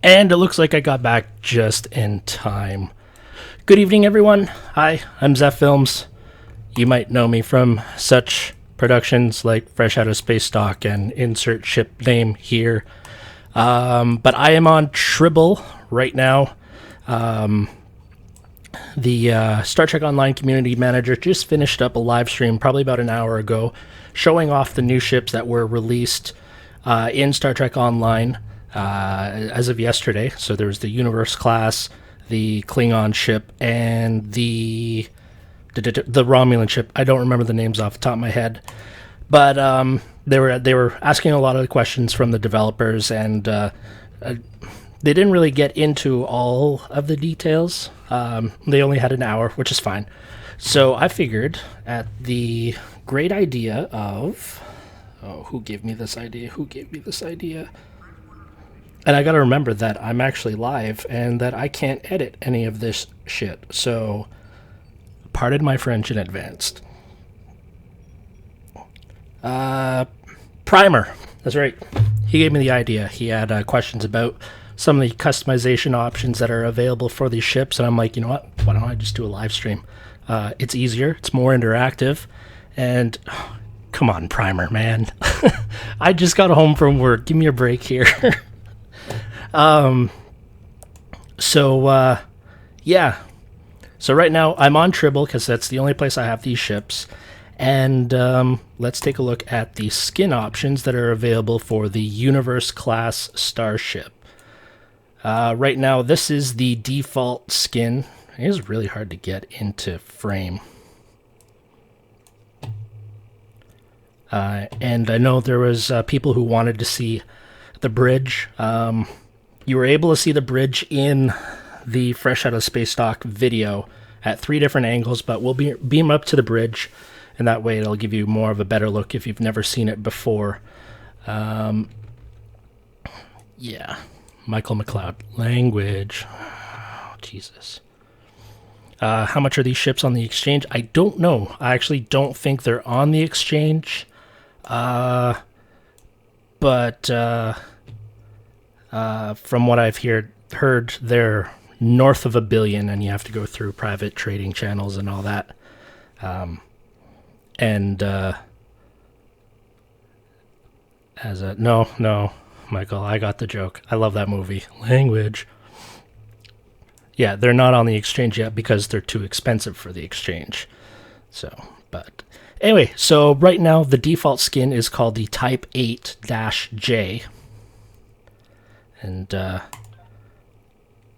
And it looks like I got back just in time. Good evening, everyone. Hi, I'm Zeph Films. You might know me from such productions like Fresh Out of Space Stock and insert ship name here. But I am on Tribble right now. The Star Trek Online community manager just finished up a live stream probably about an hour ago showing off the new ships that were released in Star Trek Online as of yesterday. So there was the Universe class, the Klingon ship, and the Romulan ship. I don't remember the names off the top of my head, but they were asking a lot of the questions from the developers, and they didn't really get into all of the details. They only had an hour, which is fine. So I figured at the great idea of... Oh, who gave me this idea? And I gotta remember that I'm actually live and that I can't edit any of this shit. So, pardon my French in advance. Primer. That's right. He gave me the idea. He had questions about some of the customization options that are available for these ships, and I'm like, you know what? Why don't I just do a live stream? It's easier. It's more interactive. And... come on, Primer, man. I just got home from work. Give me a break here. Yeah. So right now I'm on Tribble because that's the only place I have these ships. And let's take a look at the skin options that are available for the Universe class Starship. Right now, this is the default skin. It is really hard to get into frame. And I know there was people who wanted to see the bridge. You were able to see the bridge in the Fresh Out of Space Stock video at 3 different angles, but we'll beam up to the bridge, and that way it'll give you more of a better look if you've never seen it before. Yeah. Michael McLeod. Language. Oh, Jesus. How much are these ships on the exchange? I don't know. I actually don't think they're on the exchange. But from what I've heard, they're north of $1 billion, and you have to go through private trading channels and all that. No, Michael, I got the joke. I love that movie. Language. Yeah, they're not on the exchange yet because they're too expensive for the exchange. So, but anyway, so right now the default skin is called the Type 8-J. And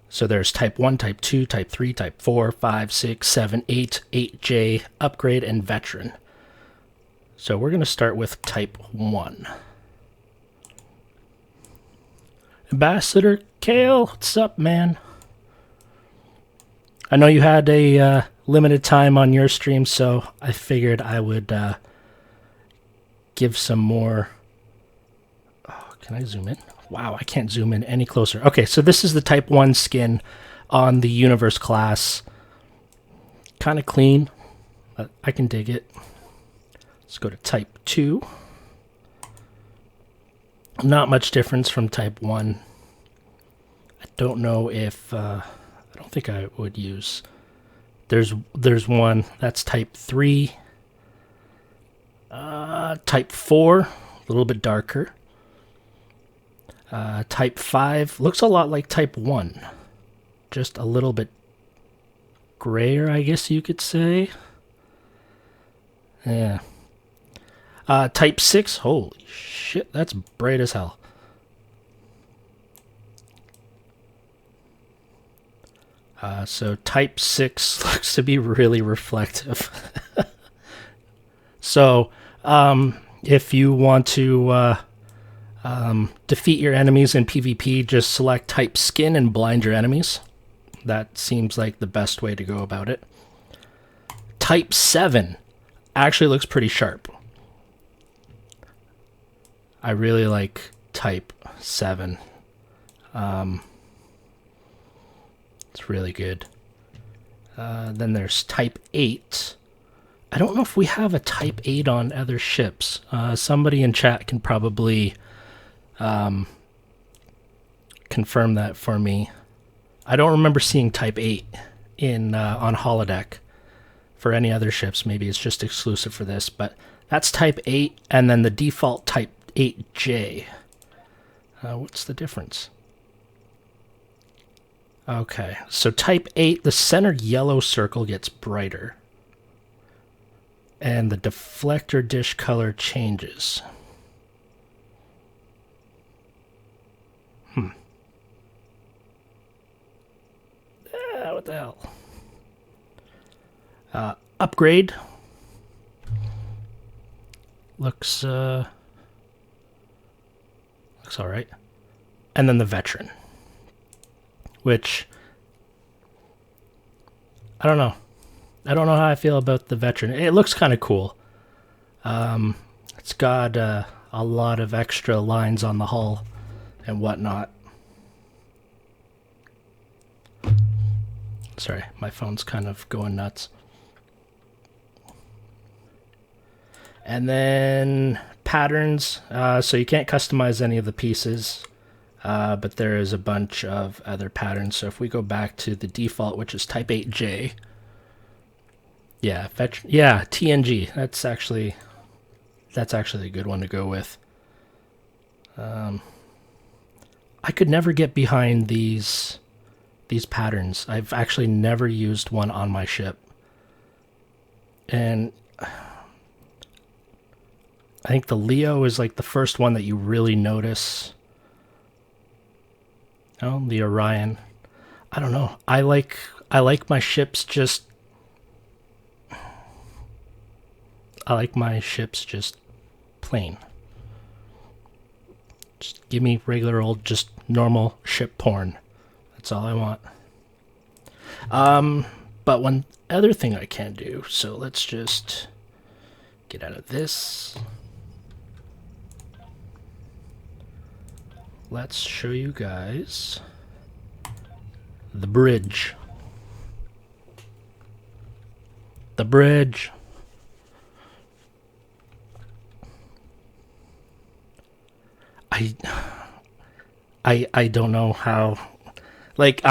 so there's Type 1, Type 2, Type 3, Type 4, 5, 6, 7, 8, 8J, Upgrade, and Veteran. So we're going to start with Type 1. Ambassador Kale, what's up, man? I know you had a limited time on your stream, so I figured I would give some more. Oh, can I zoom in? Wow, I can't zoom in any closer. Okay, so this is the Type 1 skin on the Universe class. Kind of clean, but I can dig it. Let's go to Type 2. Not much difference from Type 1. I don't know if... I don't think I would use... There's one. That's Type 3. Type 4, a little bit darker. Type 5 looks a lot like Type 1. Just a little bit grayer, I guess you could say. Yeah. Type 6, holy shit, that's bright as hell. So Type 6 looks to be really reflective. So, if you want to defeat your enemies in PvP, just select Type Skin and blind your enemies. That seems like the best way to go about it. Type 7 actually looks pretty sharp. I really like Type 7. It's really good. Then there's Type 8. I don't know if we have a Type 8 on other ships. Somebody in chat can probably confirm that for me. I don't remember seeing Type 8 in on holodeck for any other ships. Maybe it's just exclusive for this, but that's Type 8, and then the default Type 8J. What's the difference? Okay, so Type 8, the center yellow circle gets brighter. And the deflector dish color changes. What the hell? Upgrade. Looks alright. And then the veteran. Which, I don't know. I don't know how I feel about the veteran. It looks kind of cool. It's got a lot of extra lines on the hull and whatnot. Sorry, my phone's kind of going nuts. And then patterns. So you can't customize any of the pieces. But there is a bunch of other patterns. So if we go back to the default, which is Type 8J, yeah, TNG. That's actually a good one to go with. I could never get behind these patterns. I've actually never used one on my ship, and I think the Leo is like the first one that you really notice. Oh, the Orion. I don't know. I like my ships just... I like my ships just plain. Just give me regular old, just normal ship porn. That's all I want. But one other thing I can do, so let's just get out of this. let's show you guys the bridge. The bridge. I don't know how, like,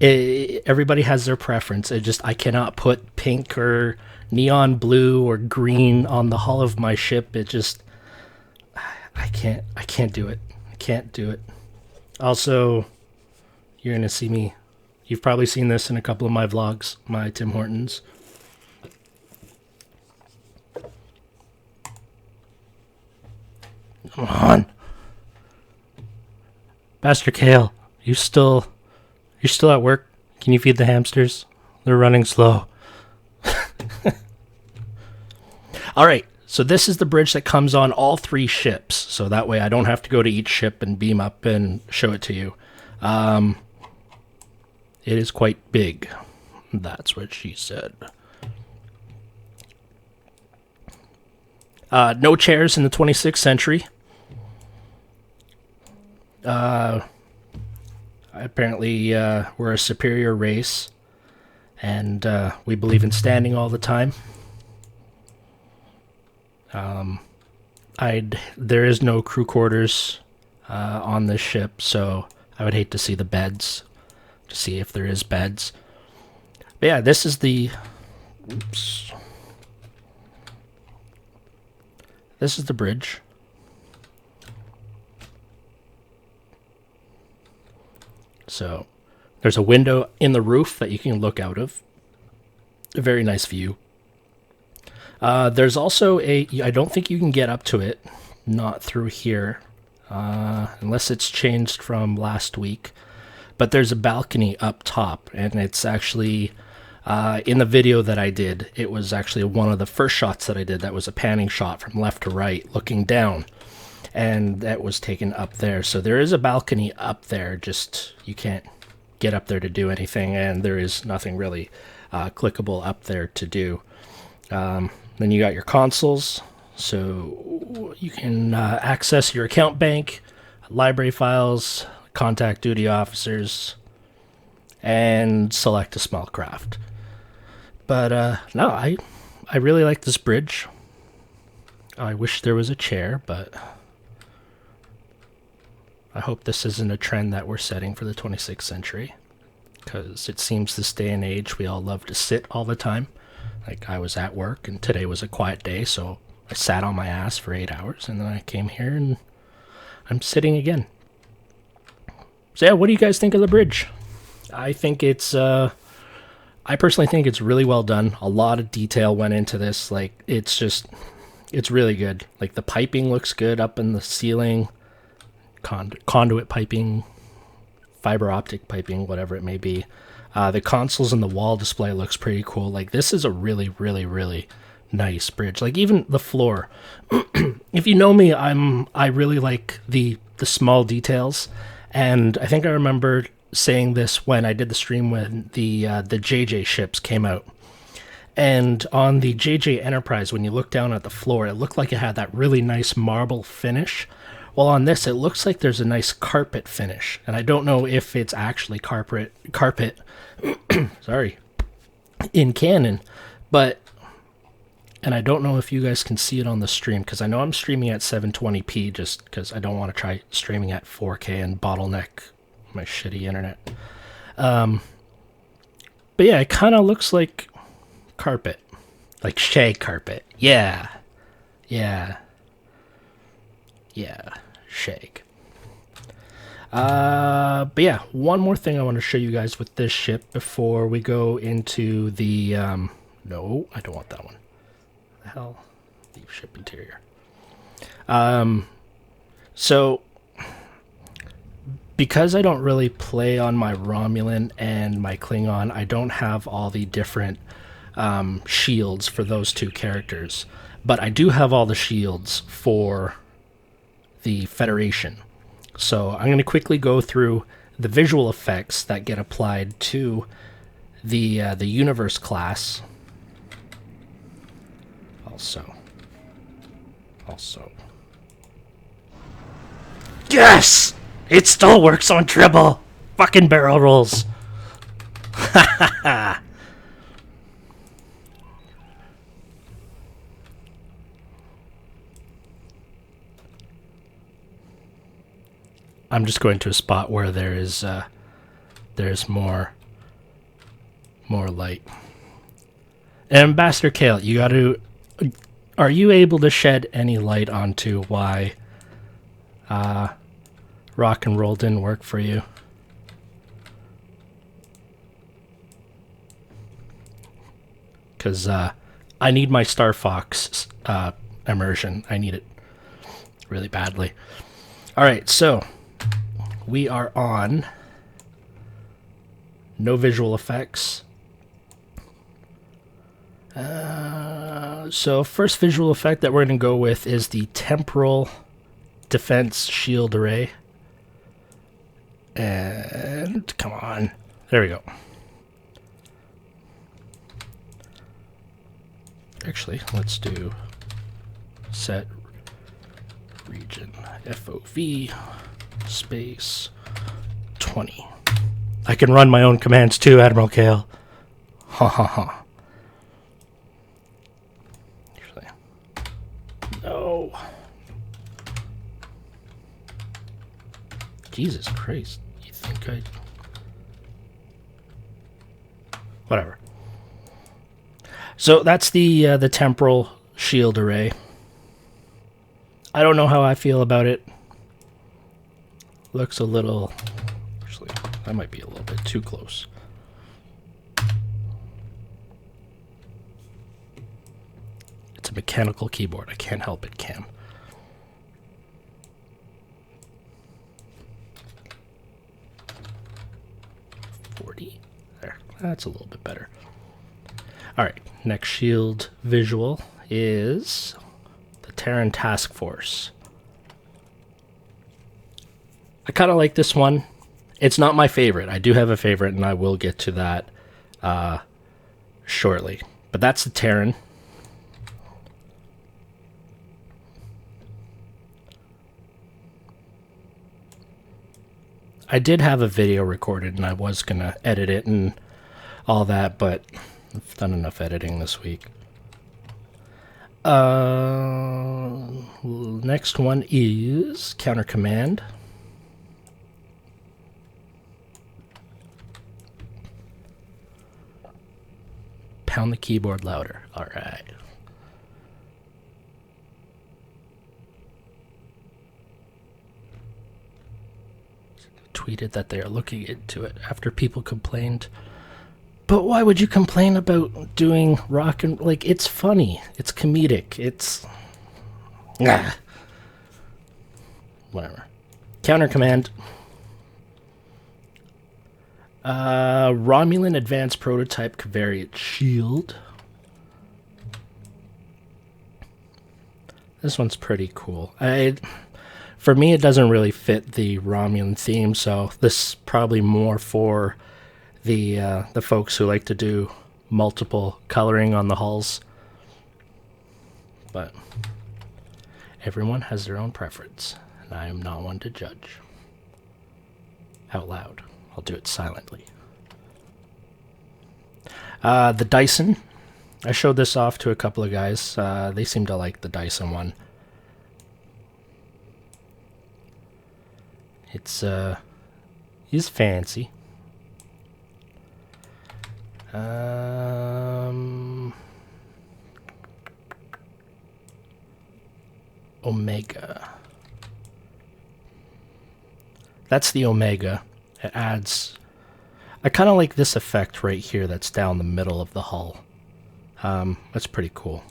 everybody has their preference. I cannot put pink or neon blue or green on the hull of my ship. I can't do it. I can't do it. Also, you're gonna see me. You've probably seen this in a couple of my vlogs, my Tim Hortons. Come on, Pastor Kale. You're still at work? Can you feed the hamsters? They're running slow. All right. So this is the bridge that comes on all 3 ships. So that way I don't have to go to each ship and beam up and show it to you. It is quite big. That's what she said. No chairs in the 26th century. Apparently, we're a superior race, and we believe in standing all the time. There is no crew quarters on this ship, so I would hate to see the beds, to see if there is beds. But yeah, this is the... Oops. This is the bridge. So there's a window in the roof that you can look out of. A very nice view. There's also I don't think you can get up to it, not through here, unless it's changed from last week. But there's a balcony up top, and it's actually, in the video that I did, it was actually one of the first shots that I did that was a panning shot from left to right, looking down. And that was taken up there. So there is a balcony up there, just you can't get up there to do anything, and there is nothing really clickable up there to do. Then you got your consoles, so you can access your account bank, library files, contact duty officers, and select a small craft. But no, I really like this bridge. I wish there was a chair, but I hope this isn't a trend that we're setting for the 26th century, because it seems this day and age we all love to sit all the time. Like, I was at work, and today was a quiet day, so I sat on my ass for 8 hours, and then I came here, and I'm sitting again. So yeah, what do you guys think of the bridge? I think it's, I personally think it's really well done. A lot of detail went into this. Like, it's really good. Like, the piping looks good up in the ceiling. Conduit piping, fiber optic piping, whatever it may be. The consoles and the wall display looks pretty cool. Like, this is a really, really, really nice bridge. Like, even the floor. If you know me, I really like the small details. And I think I remember saying this when I did the stream when the JJ ships came out. And on the JJ Enterprise, when you look down at the floor, it looked like it had that really nice marble finish. Well, on this, it looks like there's a nice carpet finish. And I don't know if it's actually carpet, sorry, in canon. But, and I don't know if you guys can see it on the stream, because I know I'm streaming at 720p just because I don't want to try streaming at 4K and bottleneck my shitty internet. But yeah, it kind of looks like carpet. Like shag carpet. Yeah. Shag. But yeah, one more thing I want to show you guys with this ship before we go into the, no, I don't want that one. What the hell? Leave ship interior. So, because I don't really play on my Romulan and my Klingon, I don't have all the different shields for those 2 characters. But I do have all the shields for the Federation. So I'm going to quickly go through the visual effects that get applied to the Universe class. Also. Yes! It still works on Tribble. Fucking barrel rolls. I'm just going to a spot where there's more light. And Ambassador Kale, you got to. Are you able to shed any light onto why rock and roll didn't work for you? Because I need my Star Fox immersion. I need it really badly. All right, so we are on no visual effects. So first visual effect that we're going to go with is the temporal defense shield array. And come on. There we go. Actually, let's do set region FOV space 20. I can run my own commands too, Admiral Kale. Ha ha ha. Actually, no. Jesus Christ. You think I... Whatever. So that's the temporal shield array. I don't know how I feel about it. Looks a little... Actually, that might be a little bit too close. It's a mechanical keyboard. I can't help it, Cam. There. That's a little bit better. Alright, next shield visual is the Terran Task Force. I kind of like this one. It's not my favorite. I do have a favorite, and I will get to that shortly. But that's the Terran. I did have a video recorded, and I was going to edit it and all that, but I've done enough editing this week. Next one is Counter Command. Pound the keyboard louder. All right. Tweeted that they are looking into it after people complained. But why would you complain about doing rock and... Like, it's funny. It's comedic. It's... Nah. Whatever. Counter Command. Romulan Advanced Prototype Covariant Shield. This one's pretty cool. For me, it doesn't really fit the Romulan theme, so this is probably more for the folks who like to do multiple coloring on the hulls. But everyone has their own preference, and I am not one to judge. Out loud. I'll do it silently. The Dyson. I showed this off to a couple of guys. They seem to like the Dyson one. It's he's fancy. Omega. That's the Omega. It adds... I kind of like this effect right here that's down the middle of the hull. That's pretty cool.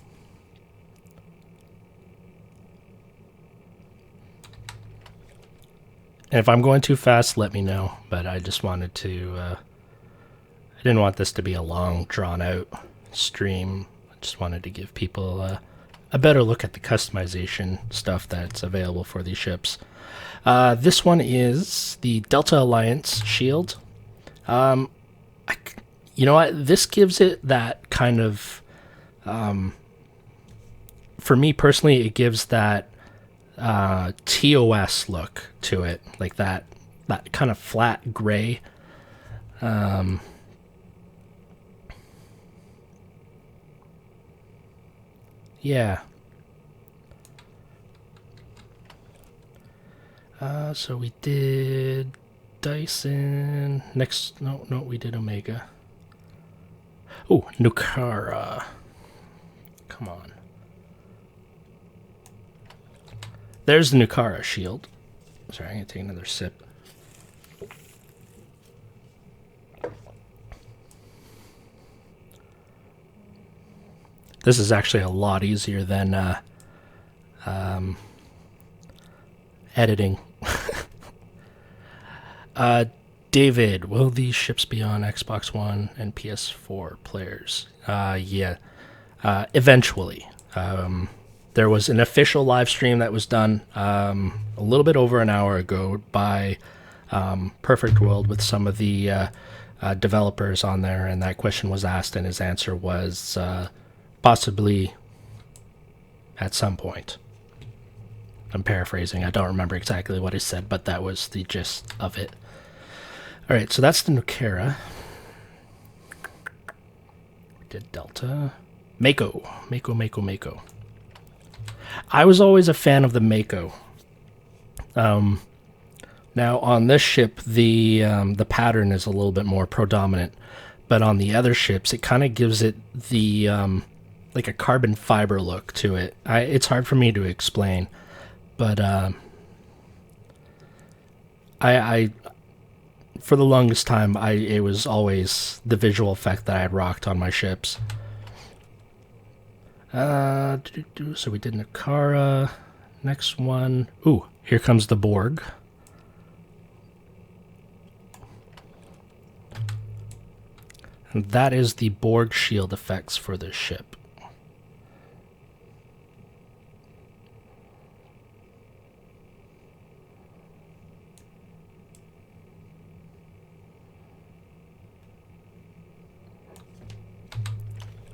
And if I'm going too fast, let me know. But I just wanted to... I didn't want this to be a long, drawn-out stream. I just wanted to give people a better look at the customization stuff that's available for these ships. This one is the Delta Alliance shield. You know what? This gives it that kind of... for me personally, it gives that TOS look to it, like that kind of flat gray. Yeah. So we did Dyson. Next, no, we did Omega. Oh, Nukara. Come on. There's the Nukara shield. Sorry, I'm going to take another sip. This is actually a lot easier than editing. David, will these ships be on Xbox One and PS4 players? Yeah. Eventually. There was an official live stream that was done a little bit over an hour ago by Perfect World with some of the developers on there, and that question was asked, and his answer was possibly at some point. I'm paraphrasing. I don't remember exactly what he said, but that was the gist of it. All right, so that's the Nukara. We did Delta. Mako. I was always a fan of the Mako. Now, on this ship, the pattern is a little bit more predominant, but on the other ships, it kind of gives it the like a carbon fiber look to it. It's hard for me to explain, but I for the longest time, it was always the visual effect that I had rocked on my ships. So we did Nukara. Next one. Ooh, here comes the Borg. And that is the Borg shield effects for this ship.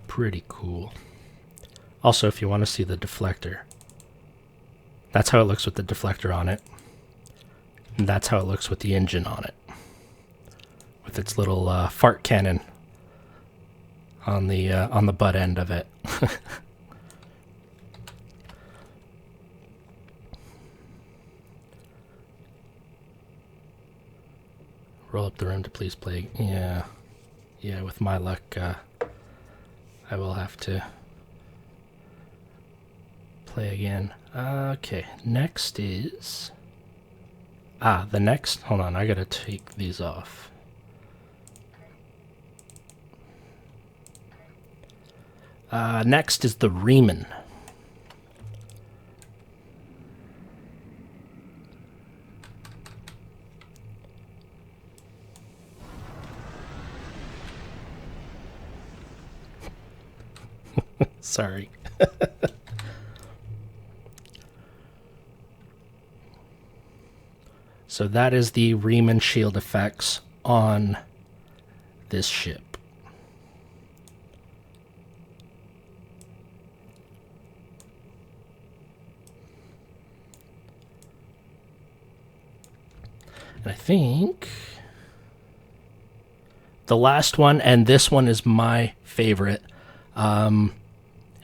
Pretty cool. Also, if you want to see the deflector, that's how it looks with the deflector on it. And that's how it looks with the engine on it. With its little fart cannon on the butt end of it. Roll up the room to please play. Yeah, with my luck, I will have to play again. Okay, next is... the next... Hold on, I gotta take these off. Next is the Reman. Sorry. So that is the Reman shield effects on this ship. And I think the last one, and this one is my favorite,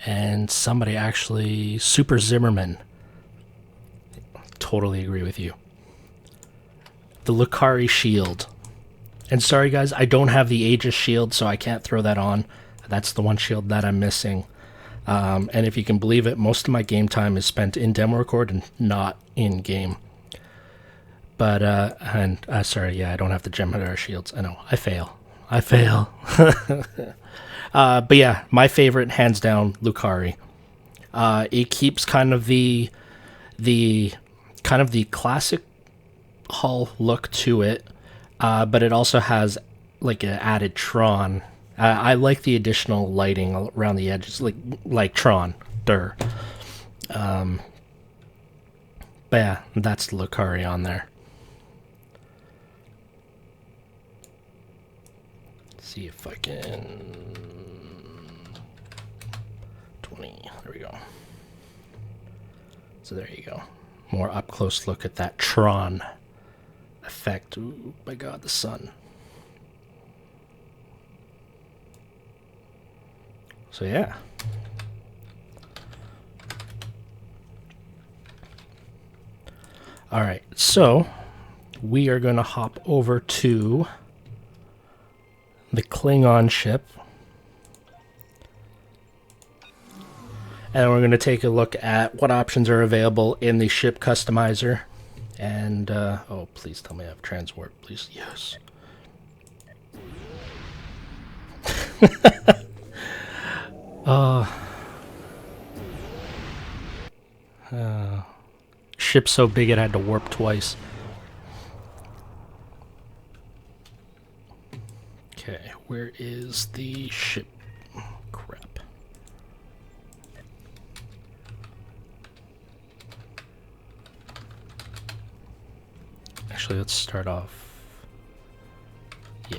and somebody actually, Super Zimmerman, totally agree with you. The Lucari shield. And sorry guys, I don't have the Aegis shield, so I can't throw that on. That's the one shield that I'm missing. And if you can believe it, most of my game time is spent in demo record and not in game. But, sorry, yeah, I don't have the Gemini shields. I know, I fail. But yeah, my favorite, hands down, Lucari. It keeps kind of the classic hull look to it, but it also has like an added Tron. I like the additional lighting around the edges, like Tron. But yeah, that's the Lucari on there. Let's see if I can... 20, there we go. So there you go. more up close look at that Tron effect. Ooh, my God, the sun. So yeah. All right, so we are going to hop over to the Klingon ship. And we're going to take a look at what options are available in the ship customizer. And, oh, please tell me I have transwarp, please. Yes. Ship's so big it had to warp twice. Okay, where is the ship? Crap. Actually, let's start off. Yeah.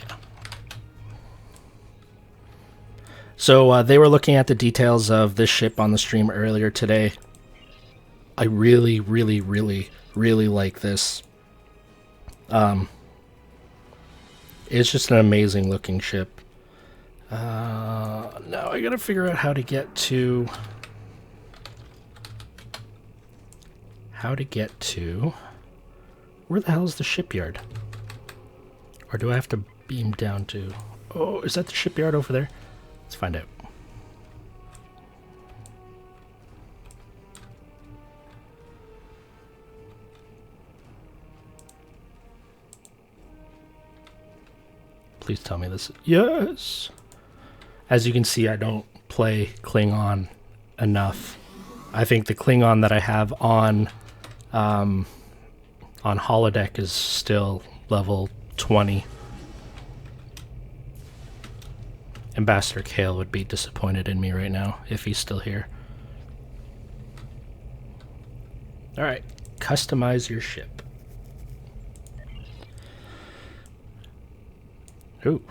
So they were looking at the details of this ship on the stream earlier today. I really, really, really, really like this. It's just an amazing looking ship. Now I gotta figure out how to get to... Where the hell is the shipyard? Or do I have to beam down to... Oh, is that the shipyard over there? Let's find out. Please tell me this. Yes! As you can see, I don't play Klingon enough. I think the Klingon that I have on holodeck is still level 20. Ambassador Kale would be disappointed in me right now if he's still here. Alright, customize your ship. Ooh.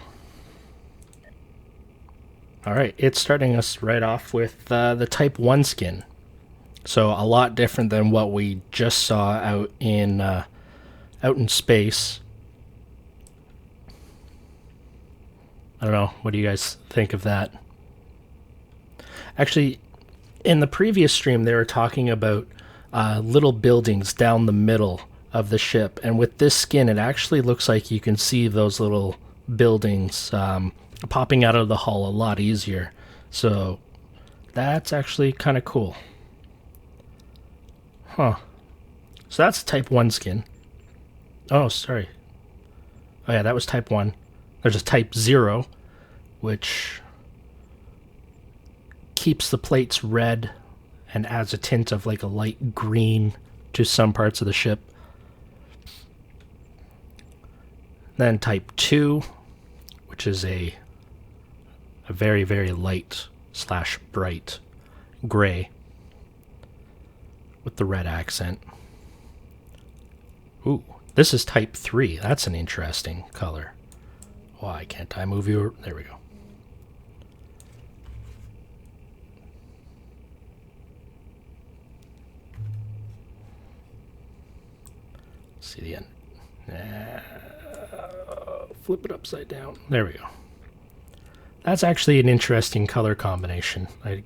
Alright, it's starting us right off with the Type 1 skin. So a lot different than what we just saw out in space. I don't know, what do you guys think of that? Actually, in the previous stream they were talking about little buildings down the middle of the ship, and with this skin it actually looks like you can see those little buildings popping out of the hull a lot easier. So that's actually kind of cool. Huh. So that's Type 1 skin. Oh, sorry. Oh yeah, that was Type 1. There's a Type 0, which keeps the plates red and adds a tint of like a light green to some parts of the ship. Then Type 2, which is a very, very light / bright gray with the red accent. Ooh, this is Type 3. That's an interesting color. Why can't I move you? There we go. See the end. Flip it upside down. There we go. That's actually an interesting color combination, I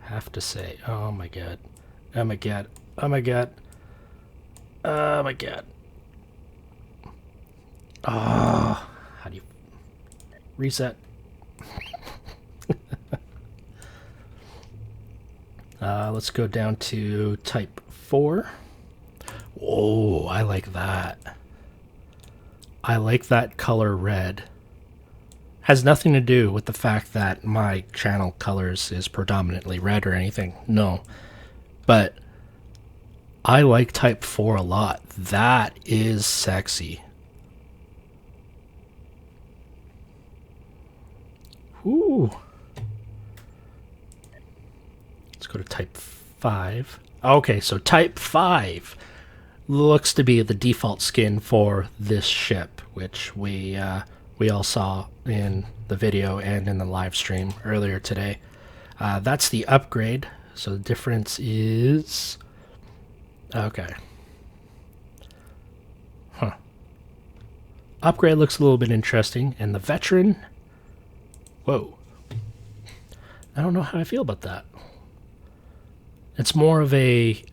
have to say. Oh my god. Oh my god. Oh my god. Oh my god. Oh, how do you reset? Let's go down to Type 4. Oh, I like that. I like that color red. Has nothing to do with the fact that my channel colors is predominantly red or anything. No. But I like Type 4 a lot. That is sexy. Ooh. Let's go to Type 5. Okay, so Type 5 looks to be the default skin for this ship, which we all saw in the video and in the live stream earlier today. That's the upgrade. So the difference is Okay. Huh. Upgrade looks a little bit interesting. And the veteran... Whoa. I don't know how I feel about that. It's more of a...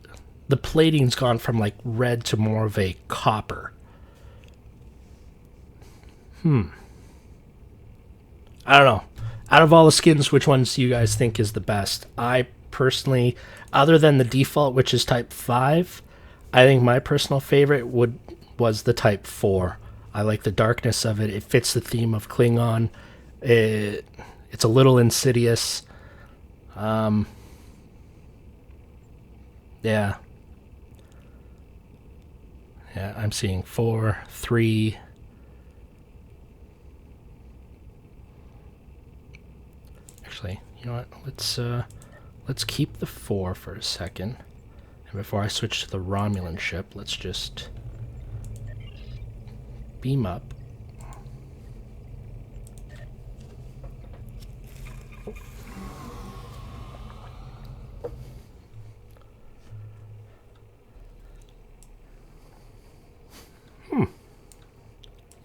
The plating's gone from like red to more of a copper. I don't know. Out of all the skins, which ones do you guys think is the best? I personally, other than the default, which is Type 5, I think my personal favorite was the Type 4. I like the darkness of it. It fits the theme of Klingon. It's a little insidious. Yeah. Yeah, I'm seeing 4, 3. Actually, you know what? Let's keep the 4 for a second. And before I switch to the Romulan ship, let's just beam up.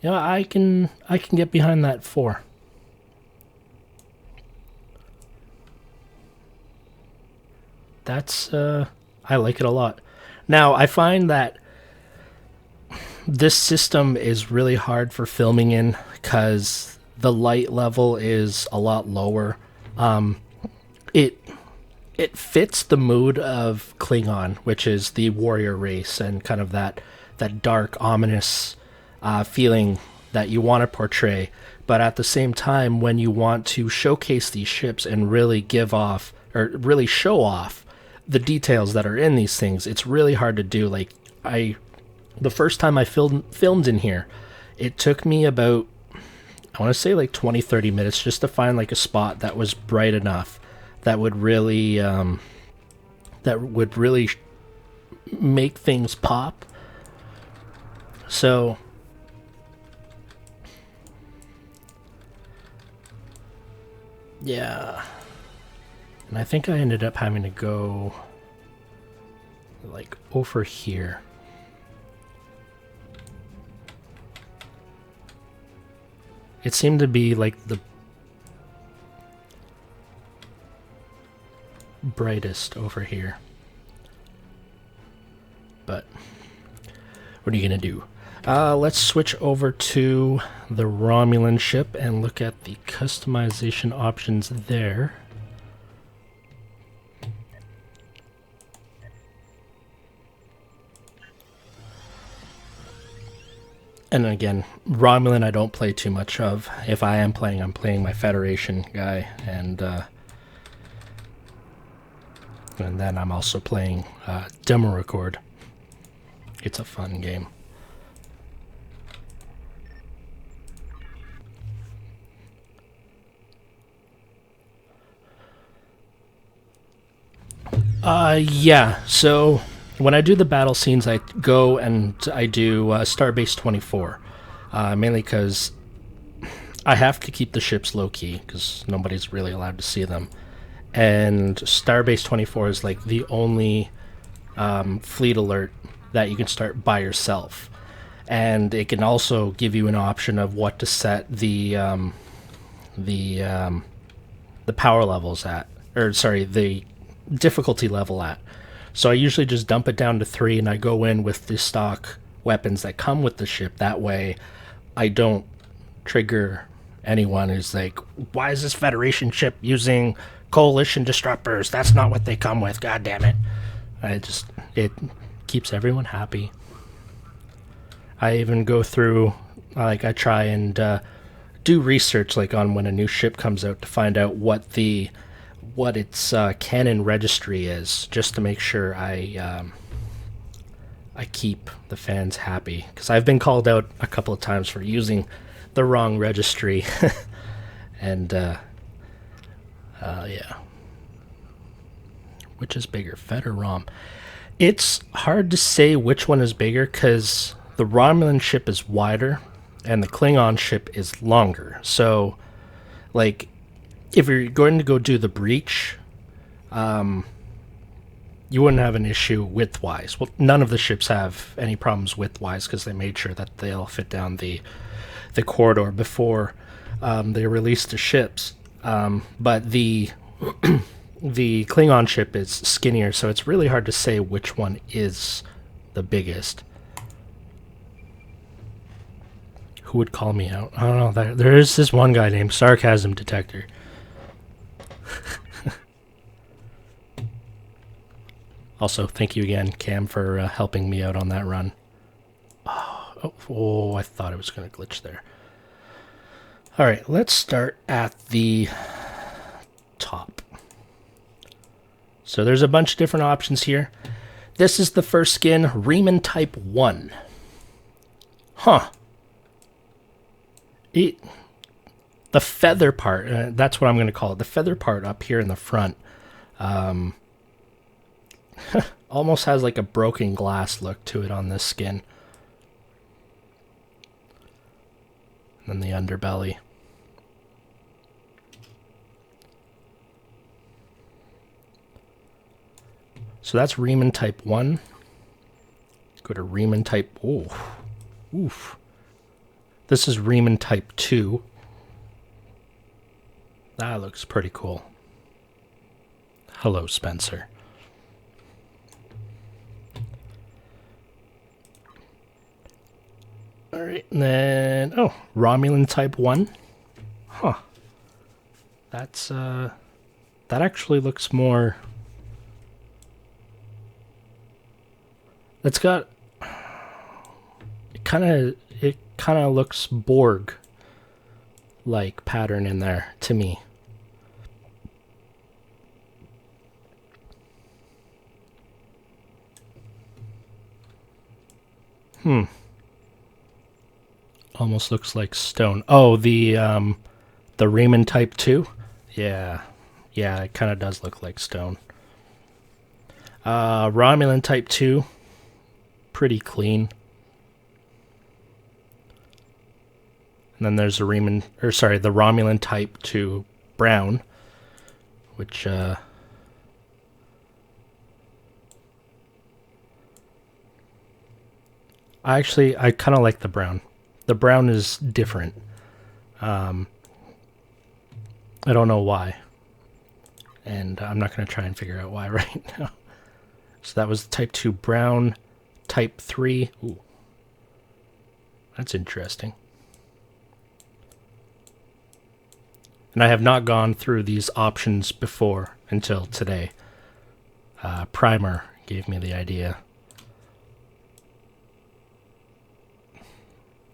Yeah, I can get behind that 4. That's I like it a lot. Now, I find that this system is really hard for filming in because the light level is a lot lower. It fits the mood of Klingon, which is the warrior race, and kind of that dark, ominous feeling that you want to portray. But at the same time, when you want to showcase these ships and really give off, or really show off the details that are in these things, it's really hard to do. Like, the first time I filmed in here, it took me about, I want to say like 20-30 minutes just to find like a spot that was bright enough that would really make things pop. So yeah, and I think I ended up having to go like over here. It seemed to be like the brightest over here. But what are you gonna do? Let's switch over to the Romulan ship and look at the customization options there. And again, Romulan I don't play too much of. If I am playing, I'm playing my Federation guy, and then I'm also playing Demo Record. It's a fun game. Yeah, so when I do the battle scenes, I go and I do Starbase 24, mainly because I have to keep the ships low-key, because nobody's really allowed to see them. And Starbase 24 is like the only fleet alert that you can start by yourself. And it can also give you an option of what to set the power levels at, or sorry, the difficulty level at. So I usually just dump it down to 3 and I go in with the stock weapons that come with the ship. That way I don't trigger anyone who's like, why is this Federation ship using Coalition disruptors? That's not what they come with, god damn it. It keeps everyone happy. I even go through, like, I try and do research like on when a new ship comes out to find out what its canon registry is, just to make sure I keep the fans happy, because I've been called out a couple of times for using the wrong registry. And yeah, which is bigger, Fed or Rom? It's hard to say which one is bigger, because the Romulan ship is wider and the Klingon ship is longer. So like, if you're going to go do the breach, you wouldn't have an issue width-wise. Well, none of the ships have any problems width-wise because they made sure that they'll fit down the corridor before they released the ships. But the the Klingon ship is skinnier, so it's really hard to say which one is the biggest. Who would call me out? I don't know. There is this one guy named Sarcasm Detector. Also, thank you again, Cam, for helping me out on that run. Oh, I thought it was going to glitch there. All right, let's start at the top. So there's a bunch of different options here. This is the first skin, Romulan Type 1. Huh. The feather part, that's what I'm going to call it. The feather part up here in the front almost has like a broken glass look to it on this skin. And then the underbelly. So that's Romulan Type 1. Go to Romulan Type... Oh, oof. This is Romulan Type 2. That looks pretty cool. Hello, Spencer. Alright, and then... Oh, Romulan Type 1. Huh. That's, that actually looks more... It's got... It kind of looks Borg-like pattern in there, to me. Almost looks like stone. Oh, the Romulan Type 2? Yeah. Yeah, it kind of does look like stone. Romulan Type 2. Pretty clean. And then there's the Romulan Type 2 brown, which I kind of like the brown. The brown is different. I don't know why. And I'm not going to try and figure out why right now. So that was Type 2 brown. Type 3. Ooh. That's interesting. And I have not gone through these options before until today. Primer gave me the idea.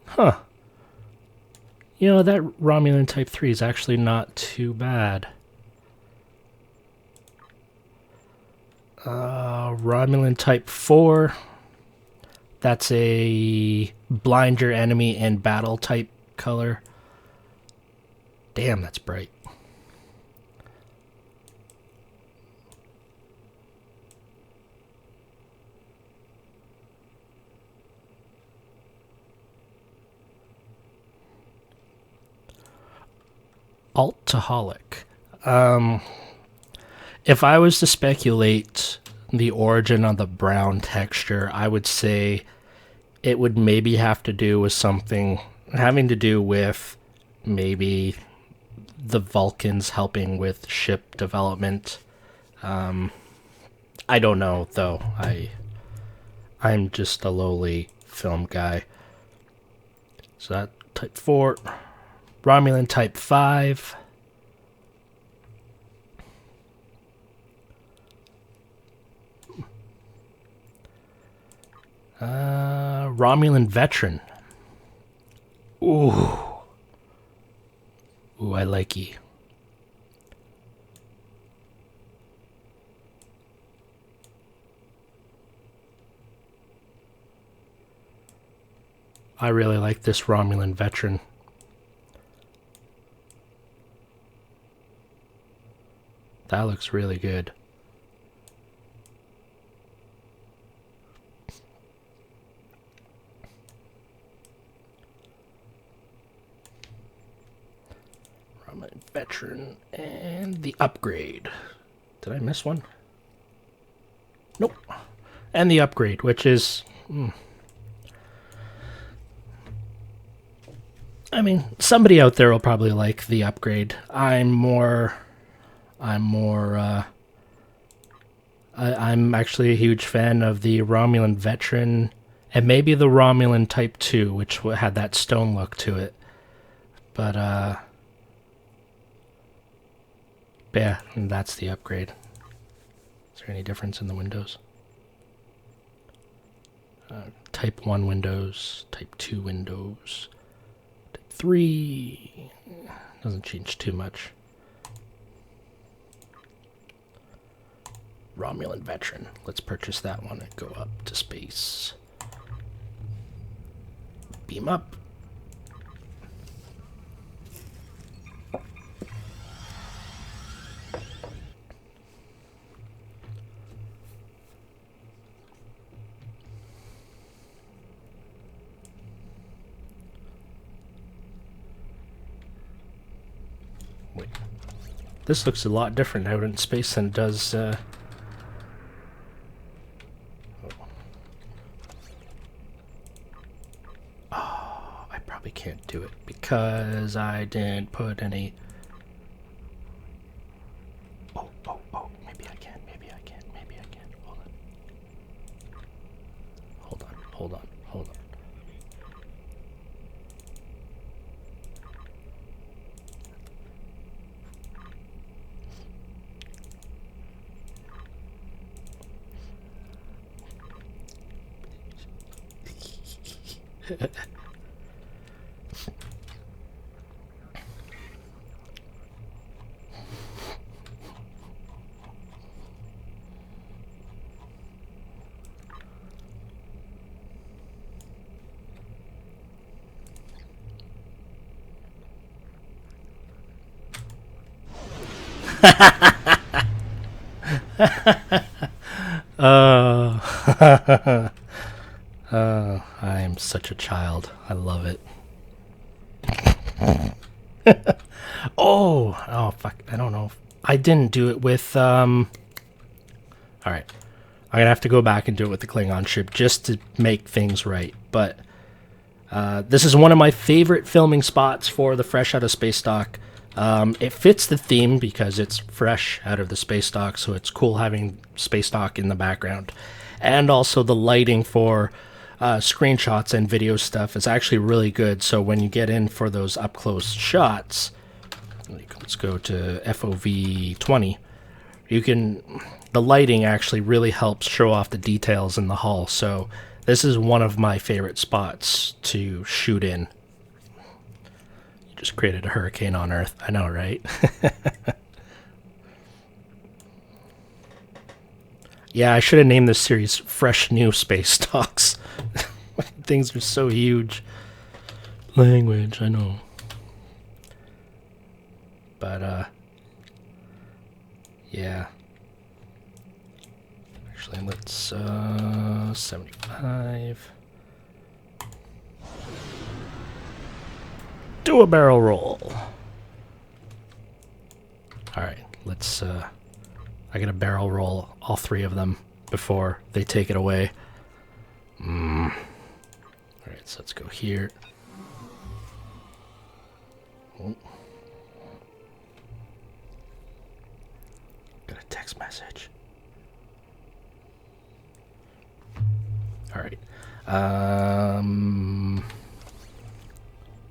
Huh. You know, that Romulan Type 3 is actually not too bad. Romulan Type 4. That's a blind your enemy in battle type color. Damn, that's bright. Altaholic. If I was to speculate the origin of the brown texture, I would say it would maybe have to do with something having to do with maybe the Vulcans helping with ship development. I don't know, though. I'm just a lowly film guy. So that Type 4. Romulan Type 5. Romulan Veteran. Ooh. Ooh, I likey. I really like this Romulan Veteran. That looks really good. Romulan Veteran and the upgrade. Did I miss one? Nope. And the upgrade, which is... I mean, somebody out there will probably like the upgrade. I'm actually a huge fan of the Romulan Veteran, and maybe the Romulan Type 2, which had that stone look to it. But yeah, that's the upgrade. Is there any difference in the windows? Type 1 windows, Type 2 windows, Type 3... doesn't change too much. Romulan Veteran. Let's purchase that one and go up to space. Beam up. Wait. This looks a lot different out in space than it does... can't do it because I didn't put any... Oh, maybe I can. Hold on. I am such a child. I love it. Oh, fuck. I don't know. I didn't do it with, Alright. I'm gonna have to go back and do it with the Klingon ship just to make things right. But, this is one of my favorite filming spots for the Fresh Out of Space dock. It fits the theme because it's fresh out of the space dock, so it's cool having space dock in the background. And also the lighting for screenshots and video stuff is actually really good, so when you get in for those up-close shots, let's go to FOV 20, the lighting actually really helps show off the details in the hull, so this is one of my favorite spots to shoot in. Just created a hurricane on Earth. I know, right? Yeah, I should have named this series Fresh New Space Talks. Things are so huge. Language, I know. But, yeah. Actually, let's, 75. Do a barrel roll. Alright, let's, I gotta barrel roll all three of them before they take it away. Alright, so let's go here. Oh. Got a text message. Alright.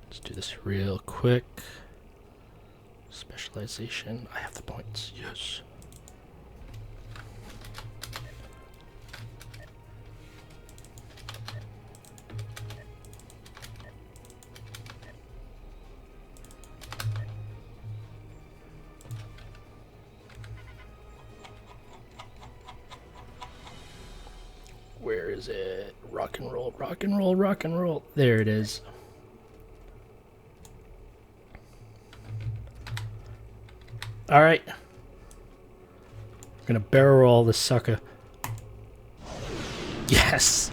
Let's do this real quick. Specialization. I have the points. Yes. Where is it? Rock and roll, rock and roll, rock and roll. There it is. Alright. I'm gonna barrel roll this sucker. Yes!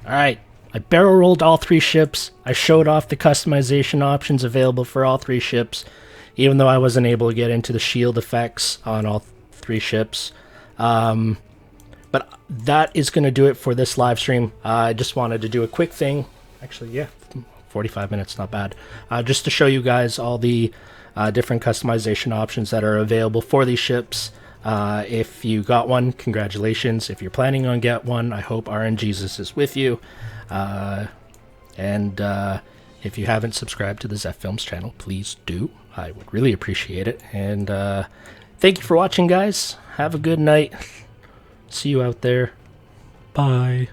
Alright. I barrel rolled all three ships. I showed off the customization options available for all three ships, even though I wasn't able to get into the shield effects on all three ships. But that is going to do it for this live stream. I just wanted to do a quick thing. Actually, yeah, 45 minutes, not bad. Just to show you guys all the different customization options that are available for these ships. If you got one, congratulations. If you're planning on get one, I hope RNGesus is with you. And if you haven't subscribed to the Zeph Films channel, please do. I would really appreciate it. And thank you for watching, guys. Have a good night. See you out there. Bye.